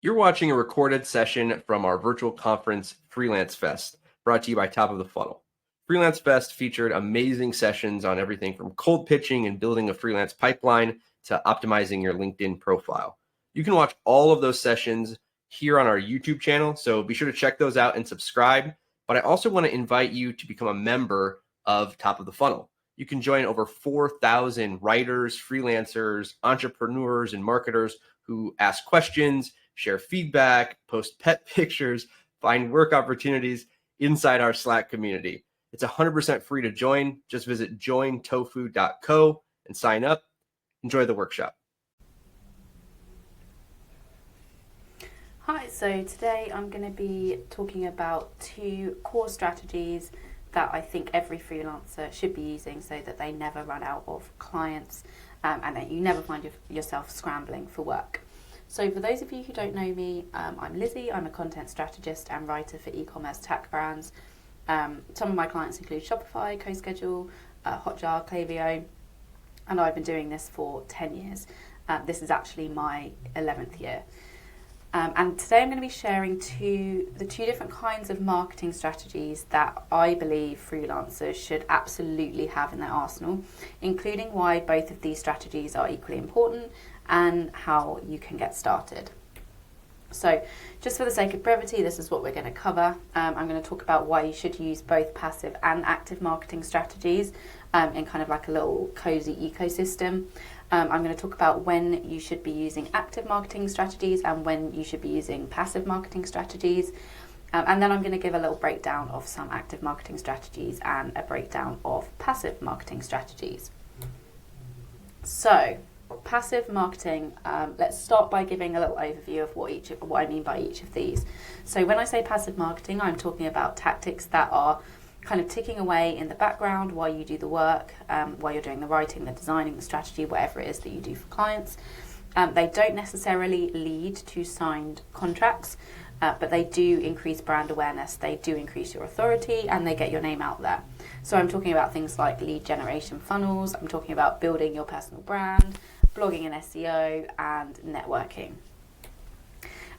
You're watching a recorded session from our virtual conference, Freelance Fest, brought to you by Top of the Funnel. Freelance Fest featured amazing sessions on everything from cold pitching and building a freelance pipeline to optimizing your LinkedIn profile. You can watch all of those sessions here on our YouTube channel, so be sure to check those out and subscribe. But I also want to invite you to become a member of Top of the Funnel. You can join over 4,000 writers, freelancers, entrepreneurs, and marketers who ask questions, share feedback, post pet pictures, find work opportunities inside our Slack community. It's 100% free to join. Just visit jointofu.co and sign up. Enjoy the workshop. Hi, so today I'm going to be talking about 2 core strategies that I think every freelancer should be using so that they never run out of clients and that you never find yourself scrambling for work. So for those of you who don't know me, I'm Lizzie. I'm a content strategist and writer for e-commerce tech brands. Some of my clients include Shopify, CoSchedule, Hotjar, Klaviyo, and I've been doing this for 10 years. This is actually my 11th year. And today I'm going to be sharing the two different kinds of marketing strategies that I believe freelancers should absolutely have in their arsenal, including why both of these strategies are equally important and how you can get started. So just for the sake of brevity, this is what we're going to cover. I'm going to talk about why you should use both passive and active marketing strategies in kind of like a little cozy ecosystem. I'm going to talk about when you should be using active marketing strategies and when you should be using passive marketing strategies. And then I'm going to give a little breakdown of some active marketing strategies and a breakdown of passive marketing strategies. So, passive marketing, let's start by giving a little overview of what I mean by each of these. So when I say passive marketing, I'm talking about tactics that are kind of ticking away in the background while you do the work, while you're doing the writing, the designing, the strategy, whatever it is that you do for clients. They don't necessarily lead to signed contracts, but they do increase brand awareness, they do increase your authority, and they get your name out there. So I'm talking about things like lead generation funnels, I'm talking about building your personal brand, blogging and SEO, and networking.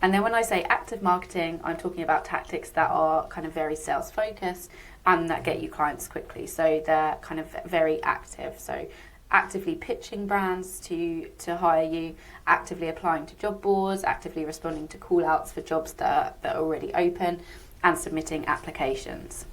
And then when I say active marketing, I'm talking about tactics that are kind of very sales focused and that get you clients quickly. So they're kind of very active. So actively pitching brands to hire you, actively applying to job boards, actively responding to call outs for jobs that are already open, and submitting applications.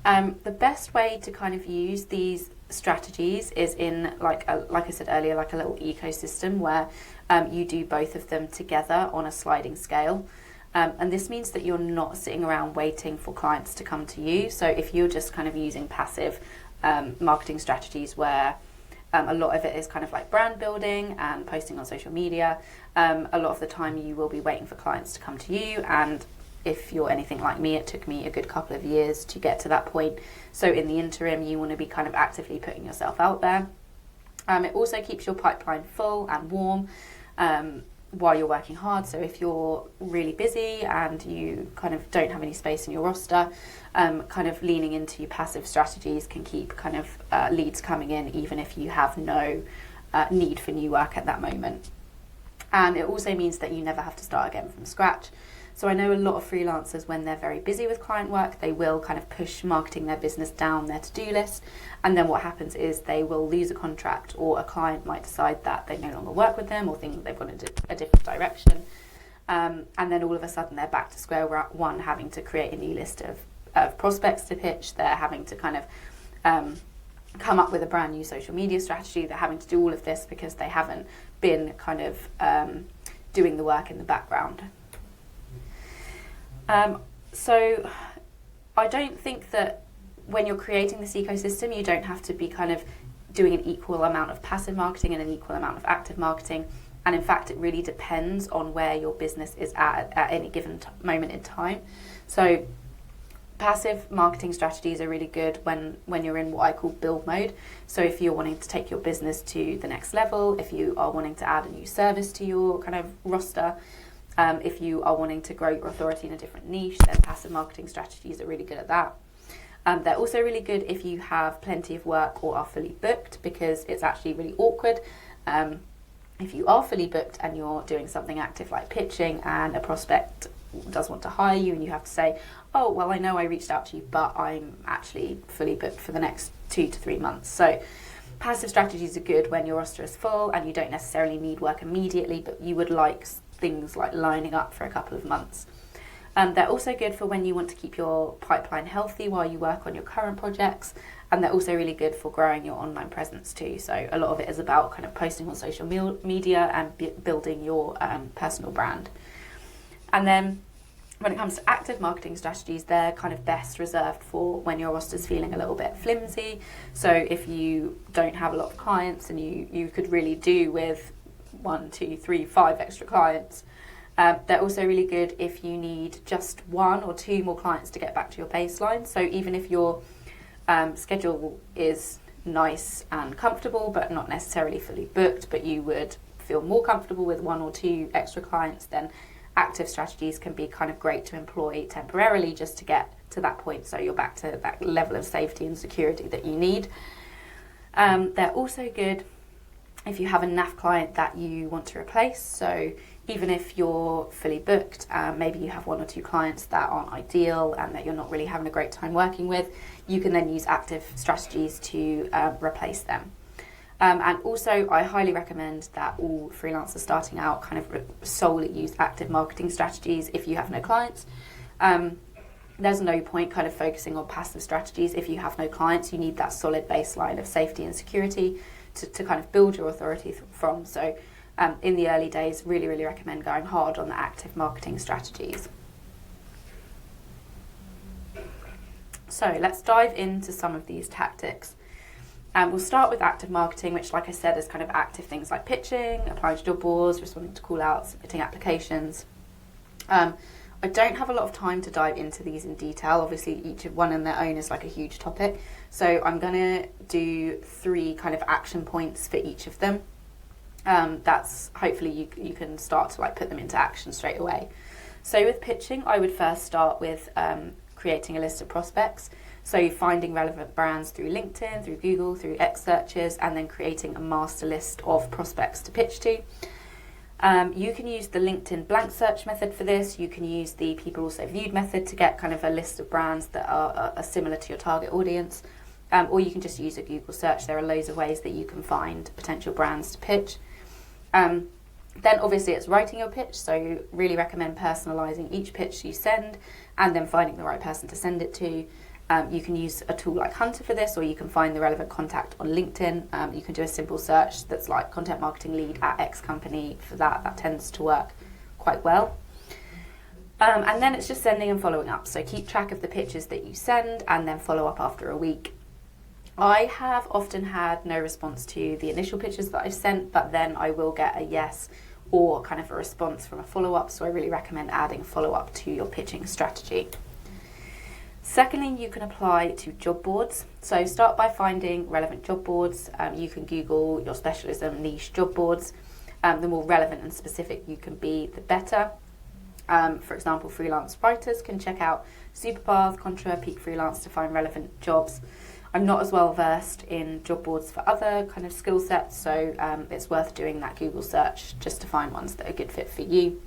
The best way to kind of use these strategies is in, like I said earlier, like a little ecosystem where you do both of them together on a sliding scale. And this means that you're not sitting around waiting for clients to come to you. So if you're just kind of using passive marketing strategies where a lot of it is kind of like brand building and posting on social media, a lot of the time you will be waiting for clients to come to you. And if you're anything like me, it took me a good couple of years to get to that point. So in the interim, you want to be kind of actively putting yourself out there. It also keeps your pipeline full and warm while you're working hard. So if you're really busy and you kind of don't have any space in your roster, kind of leaning into your passive strategies can keep kind of leads coming in even if you have no need for new work at that moment. And it also means that you never have to start again from scratch. So I know a lot of freelancers, when they're very busy with client work, they will kind of push marketing their business down their to-do list. And then what happens is they will lose a contract, or a client might decide that they no longer work with them or think that they've gone in a different direction. And then all of a sudden they're back to square one, having to create a new list of prospects to pitch. They're having to kind of come up with a brand new social media strategy. They're having to do all of this because they haven't been kind of doing the work in the background. So I don't think that when you're creating this ecosystem, you don't have to be kind of doing an equal amount of passive marketing and an equal amount of active marketing. And in fact, it really depends on where your business is at any given moment in time. So passive marketing strategies are really good when you're in what I call build mode. So if you're wanting to take your business to the next level, if you are wanting to add a new service to your kind of roster, if you are wanting to grow your authority in a different niche, then passive marketing strategies are really good at that. They're also really good if you have plenty of work or are fully booked, because it's actually really awkward If you are fully booked and you're doing something active like pitching and a prospect does want to hire you and you have to say, oh, well, I know I reached out to you, but I'm actually fully booked for the next 2 to 3 months. So passive strategies are good when your roster is full and you don't necessarily need work immediately, but you would like things like lining up for a couple of months. They're also good for when you want to keep your pipeline healthy while you work on your current projects, and they're also really good for growing your online presence too. So a lot of it is about kind of posting on social media and building your personal brand. And then when it comes to active marketing strategies, they're kind of best reserved for when your roster's feeling a little bit flimsy. So if you don't have a lot of clients and you could really do with 1, 2, 3, 5 extra clients. They're also really good if you need just 1 or 2 more clients to get back to your baseline. So even if your schedule is nice and comfortable, but not necessarily fully booked, but you would feel more comfortable with 1 or 2 extra clients, then active strategies can be kind of great to employ temporarily just to get to that point, so you're back to that level of safety and security that you need. They're also good if you have a NAF client that you want to replace. So even if you're fully booked, maybe you have 1 or 2 clients that aren't ideal and that you're not really having a great time working with, you can then use active strategies to replace them. And also, I highly recommend that all freelancers starting out kind of solely use active marketing strategies if you have no clients. There's no point kind of focusing on passive strategies if you have no clients. You need that solid baseline of safety and security to kind of build your authority from. So in the early days, really, really recommend going hard on the active marketing strategies. So let's dive into some of these tactics. We'll start with active marketing, which, like I said, is kind of active things like pitching, applying to job boards, responding to call-outs, submitting applications. I don't have a lot of time to dive into these in detail. Obviously, each one on their own is like a huge topic. So I'm going to do 3 kind of action points for each of them. That's hopefully you can start to like put them into action straight away. So with pitching, I would first start with creating a list of prospects. So finding relevant brands through LinkedIn, through Google, through X searches, and then creating a master list of prospects to pitch to. You can use the LinkedIn blank search method for this. You can use the people also viewed method to get kind of a list of brands that are similar to your target audience. Or you can just use a Google search. There are loads of ways that you can find potential brands to pitch. Then obviously it's writing your pitch, so really recommend personalising each pitch you send and then finding the right person to send it to. You can use a tool like Hunter for this, or you can find the relevant contact on LinkedIn. You can do a simple search that's like content marketing lead at X company for that. That tends to work quite well. And then it's just sending and following up. So keep track of the pitches that you send and then follow up after a week. I have often had no response to the initial pitches that I've sent, but then I will get a yes or kind of a response from a follow-up. So I really recommend adding a follow-up to your pitching strategy. Secondly, you can apply to job boards. So start by finding relevant job boards. You can Google your specialism niche job boards. The more relevant and specific you can be, the better. For example, freelance writers can check out Superpath, Contra, Peak Freelance to find relevant jobs. I'm not as well versed in job boards for other kind of skill sets, so it's worth doing that Google search just to find ones that are a good fit for you.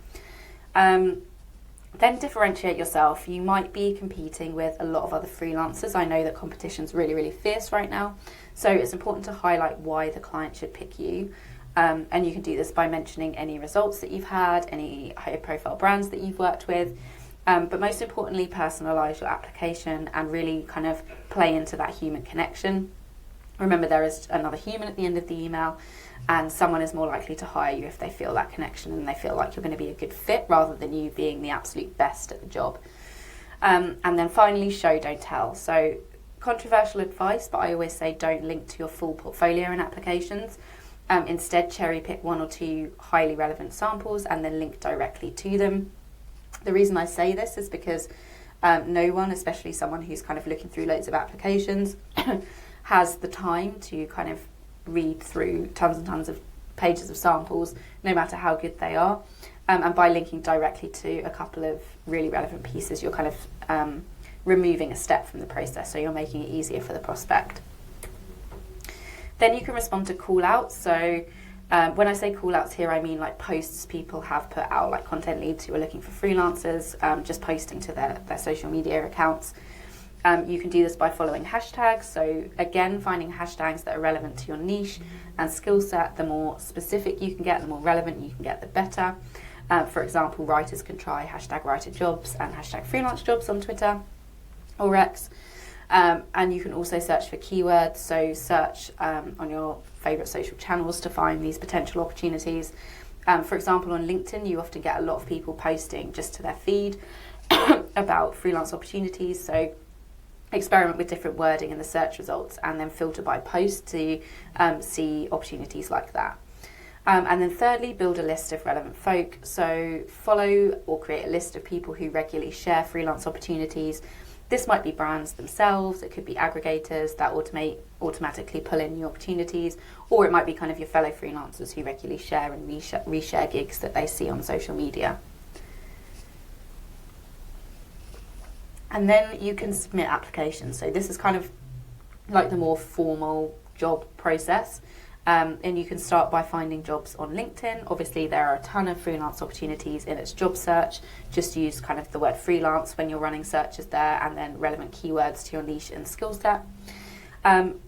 Then differentiate yourself. You might be competing with a lot of other freelancers. I know that competition's really, really fierce right now, so it's important to highlight why the client should pick you. And you can do this by mentioning any results that you've had, any high profile brands that you've worked with. But most importantly, personalise your application and really kind of play into that human connection. Remember, there is another human at the end of the email, and someone is more likely to hire you if they feel that connection and they feel like you're going to be a good fit rather than you being the absolute best at the job. And then finally, show, don't tell. So controversial advice, but I always say don't link to your full portfolio in applications. Instead, cherry pick 1 or 2 highly relevant samples and then link directly to them. The reason I say this is because no one, especially someone who's kind of looking through loads of applications, has the time to kind of read through tons and tons of pages of samples, no matter how good they are. And by linking directly to a couple of really relevant pieces, you're kind of removing a step from the process, so you're making it easier for the prospect. Then you can respond to call outs. So When I say call outs here, I mean like posts people have put out, like content leads who are looking for freelancers, just posting to their social media accounts. You can do this by following hashtags. So again, finding hashtags that are relevant to your niche and skill set. The more specific you can get, the more relevant you can get, the better. For example, writers can try hashtag writer jobs and hashtag freelance jobs on Twitter or X. And you can also search for keywords. So search on your favorite social channels to find these potential opportunities. For example, on LinkedIn, you often get a lot of people posting just to their feed about freelance opportunities. So experiment with different wording in the search results and then filter by post to see opportunities like that. And then thirdly, build a list of relevant folk. So follow or create a list of people who regularly share freelance opportunities. This might be brands themselves, it could be aggregators that automatically pull in new opportunities, or it might be kind of your fellow freelancers who regularly share and reshare gigs that they see on social media. And then you can submit applications. So this is kind of like the more formal job process. And you can start by finding jobs on LinkedIn. Obviously, there are a ton of freelance opportunities in its job search. Just use kind of the word freelance when you're running searches there, and then relevant keywords to your niche and skill set.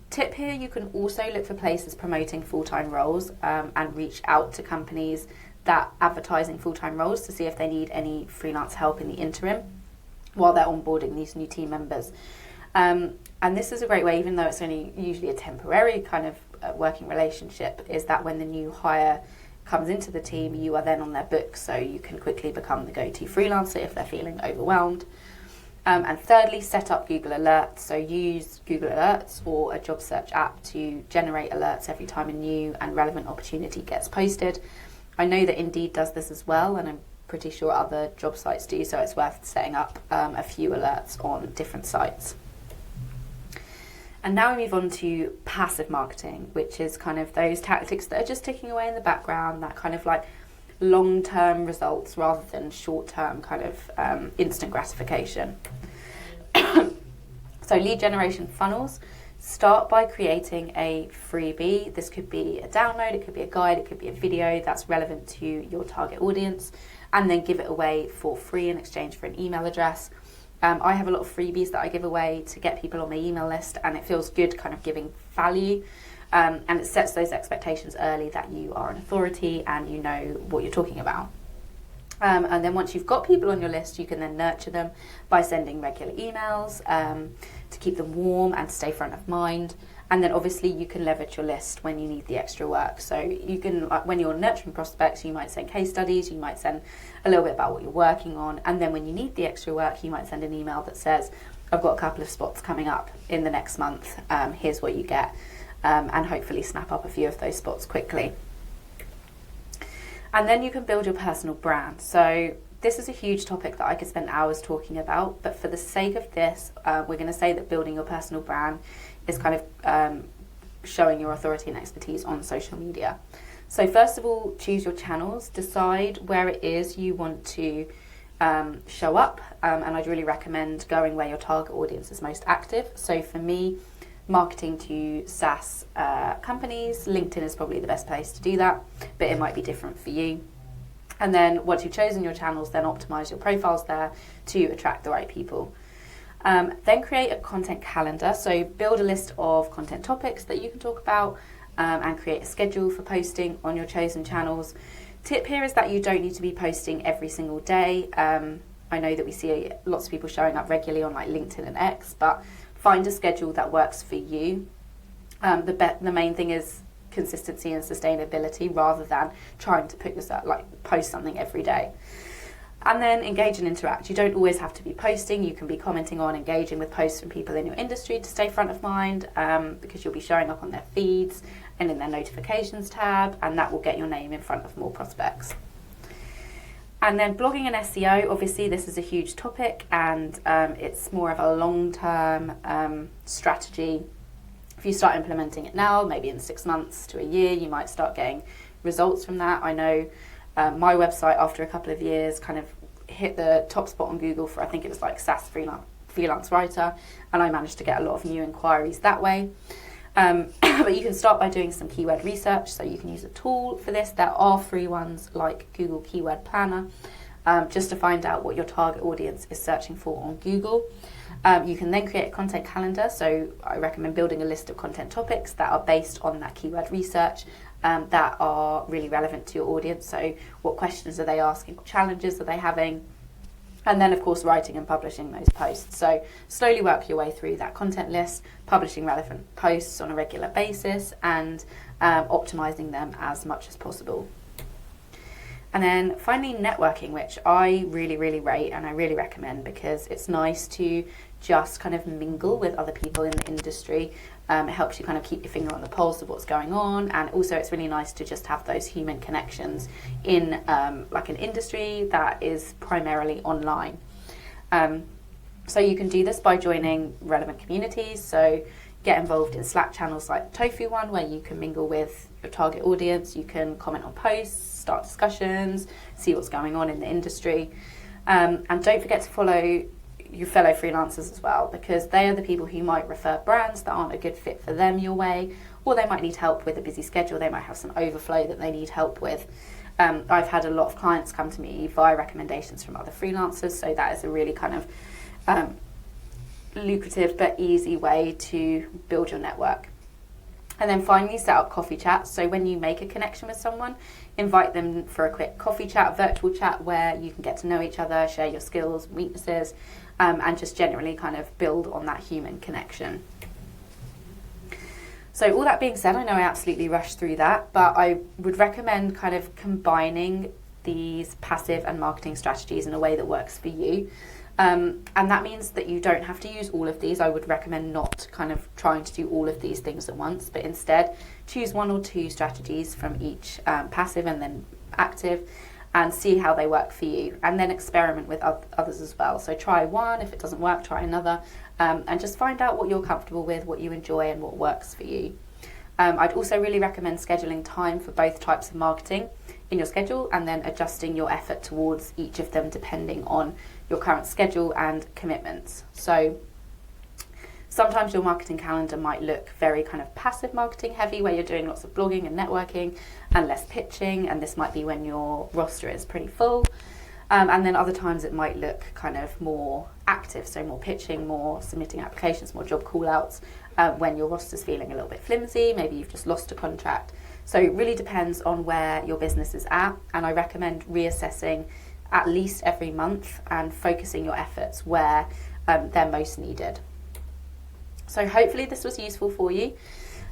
Tip here, you can also look for places promoting full-time roles and reach out to companies that advertising full-time roles to see if they need any freelance help in the interim while they're onboarding these new team members. And this is a great way, even though it's only usually a temporary kind of working relationship, is that when the new hire comes into the team, you are then on their books, so you can quickly become the go-to freelancer if they're feeling overwhelmed. And thirdly, set up Google Alerts. So use Google Alerts or a job search app to generate alerts every time a new and relevant opportunity gets posted. I know that Indeed does this as well, and I'm pretty sure other job sites do, so it's worth setting up a few alerts on different sites. And now we move on to passive marketing, which is kind of those tactics that are just ticking away in the background, that kind of like long-term results rather than short-term kind of instant gratification. So lead generation funnels. Start by creating a freebie. This could be a download, it could be a guide, it could be a video that's relevant to your target audience, and then give it away for free in exchange for an email address. I have a lot of freebies that I give away to get people on my email list, and it feels good kind of giving value, and it sets those expectations early that you are an authority and you know what you're talking about. And then once you've got people on your list, you can then nurture them by sending regular emails to keep them warm and to stay front of mind. And then obviously you can leverage your list when you need the extra work. So you can, when you're nurturing prospects, you might send case studies, you might send a little bit about what you're working on. And then when you need the extra work, you might send an email that says, I've got a couple of spots coming up in the next month. Here's what you get. And hopefully snap up a few of those spots quickly. And then you can build your personal brand. So this is a huge topic that I could spend hours talking about, but for the sake of this, we're going to say that building your personal brand is kind of showing your authority and expertise on social media. So first of all, choose your channels, decide where it is you want to show up, and I'd really recommend going where your target audience is most active. So for me, marketing to SaaS companies, LinkedIn is probably the best place to do that, but it might be different for you. And then once you've chosen your channels, then optimize your profiles there to attract the right people. Then create a content calendar. So build a list of content topics that you can talk about and create a schedule for posting on your chosen channels. Tip here is that you don't need to be posting every single day. I know that we see lots of people showing up regularly on like LinkedIn and X, but find a schedule that works for you. The main thing is consistency and sustainability rather than trying to put yourself post something every day. And then engage and interact. You don't always have to be posting. You can be commenting on, engaging with posts from people in your industry to stay front of mind, because you'll be showing up on their feeds and in their notifications tab, and that will get your name in front of more prospects. And then blogging and SEO, obviously this is a huge topic, and it's more of a long-term strategy. If you start implementing it now, maybe in 6 months to a year, you might start getting results from that. I know my website, after a couple of years, kind of hit the top spot on Google for, I think it was like SaaS freelance writer, and I managed to get a lot of new inquiries that way. But you can start by doing some keyword research. So you can use a tool for this. There are free ones like Google Keyword Planner, just to find out what your target audience is searching for on Google. You can then create a content calendar. So I recommend building a list of content topics that are based on that keyword research, that are really relevant to your audience. So what questions are they asking? What challenges are they having? And then, of course, writing and publishing those posts. So slowly work your way through that content list, publishing relevant posts on a regular basis, and optimizing them as much as possible. And then finally, networking, which I really, really rate and I really recommend, because it's nice to just kind of mingle with other people in the industry. It helps you kind of keep your finger on the pulse of what's going on, and also it's really nice to just have those human connections in like an industry that is primarily online. So you can do this by joining relevant communities. So get involved in Slack channels like the Tofu one, where you can mingle with your target audience. You can comment on posts, start discussions, see what's going on in the industry, and don't forget to follow your fellow freelancers as well, because they are the people who might refer brands that aren't a good fit for them your way, or they might need help with a busy schedule. They might have some overflow that they need help with. I've had a lot of clients come to me via recommendations from other freelancers, so that is a really kind of lucrative but easy way to build your network. And then finally, set up coffee chats. So when you make a connection with someone, invite them for a quick coffee chat, virtual chat, where you can get to know each other, share your skills, weaknesses, and just generally kind of build on that human connection. So all that being said, I know I absolutely rushed through that, but I would recommend kind of combining these passive and marketing strategies in a way that works for you. And that means that you don't have to use all of these. I would recommend not kind of trying to do all of these things at once, but instead choose one or two strategies from each passive and then active, and see how they work for you, and then experiment with others as well. So try one, if it doesn't work, try another, and just find out what you're comfortable with, what you enjoy, and what works for you. I'd also really recommend scheduling time for both types of marketing in your schedule, and then adjusting your effort towards each of them depending on your current schedule and commitments. So sometimes your marketing calendar might look very kind of passive marketing heavy, where you're doing lots of blogging and networking and less pitching, and this might be when your roster is pretty full. And then other times it might look kind of more active, so more pitching, more submitting applications, more job call outs, when your roster's feeling a little bit flimsy, maybe you've just lost a contract. So it really depends on where your business is at, and I recommend reassessing at least every month and focusing your efforts where they're most needed. So hopefully this was useful for you.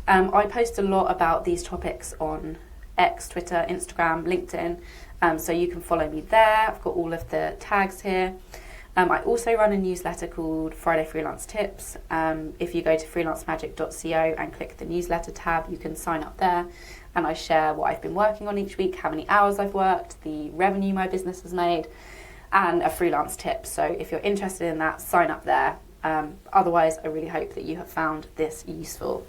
I post a lot about these topics on X, Twitter, Instagram, LinkedIn, so you can follow me there. I've got all of the tags here. I also run a newsletter called Friday Freelance Tips. If you go to freelancemagic.co and click the newsletter tab, you can sign up there, and I share what I've been working on each week, how many hours I've worked, the revenue my business has made, and a freelance tip. So if you're interested in that, sign up there. Otherwise, I really hope that you have found this useful.